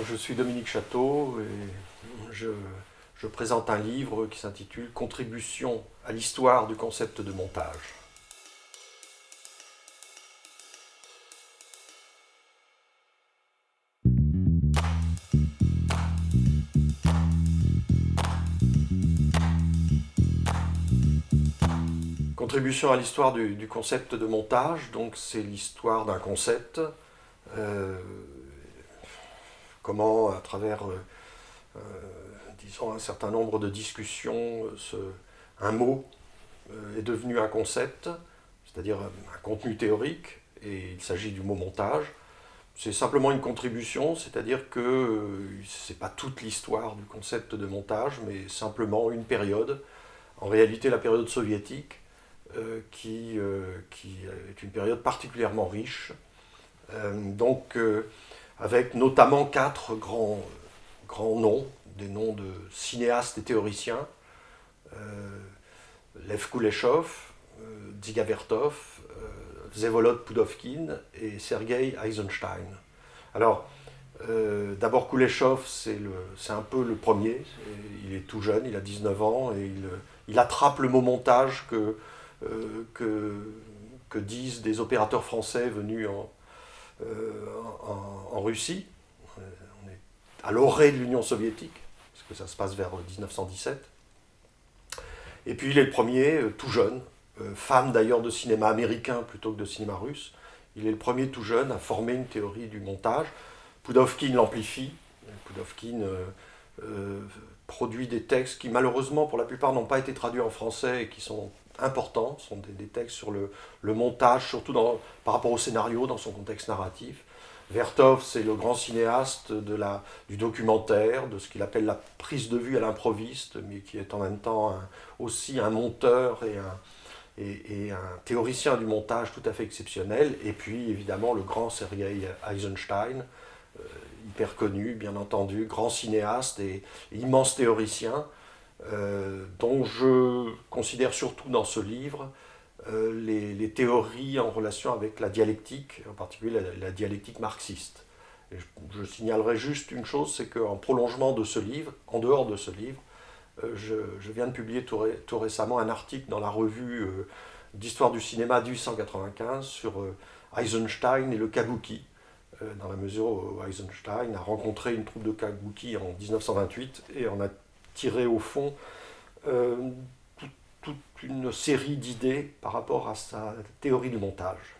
je suis Dominique Château et je présente un livre qui s'intitule Contribution à l'histoire du concept de montage. Contribution à l'histoire du concept de montage, donc c'est l'histoire d'un concept, comment à travers disons un certain nombre de discussions, un mot est devenu un concept, c'est-à-dire un contenu théorique, et il s'agit du mot montage. C'est simplement une contribution, c'est-à-dire que ce n'est pas toute l'histoire du concept de montage, mais simplement une période, en réalité la période soviétique, qui est une période particulièrement riche, avec notamment quatre grands noms, des noms de cinéastes et théoriciens, Lev Kuleshov, Dziga Vertov, Vsevolod Pudovkin et Sergei Eisenstein. Alors, d'abord Kuleshov, c'est un peu le premier, il est tout jeune, il a 19 ans, et il attrape le mot montage que disent des opérateurs français venus en Russie. On est à l'orée de l'Union soviétique, parce que ça se passe vers 1917. Et puis il est le premier, tout jeune, fan d'ailleurs de cinéma américain plutôt que de cinéma russe. Il est le premier tout jeune à former une théorie du montage. Pudovkin l'amplifie. Pudovkin produit des textes qui malheureusement pour la plupart n'ont pas été traduits en français et qui sont importants. Ce sont des textes sur le montage, surtout par rapport au scénario, dans son contexte narratif. Vertov, c'est le grand cinéaste du documentaire, de ce qu'il appelle la prise de vue à l'improviste, mais qui est en même temps aussi un monteur et un théoricien du montage tout à fait exceptionnel. Et puis évidemment le grand Sergei Eisenstein, hyper connu, bien entendu, grand cinéaste et immense théoricien, dont je considère surtout dans ce livre les théories en relation avec la dialectique, en particulier la dialectique marxiste. Et je signalerai juste une chose, c'est qu'en prolongement de ce livre, en dehors de ce livre, je viens de publier tout récemment un article dans la revue d'histoire du cinéma 1895 sur Eisenstein et le kabuki, dans la mesure où Eisenstein a rencontré une troupe de kabuki en 1928 et en a tiré au fond toute une série d'idées par rapport à sa théorie du montage.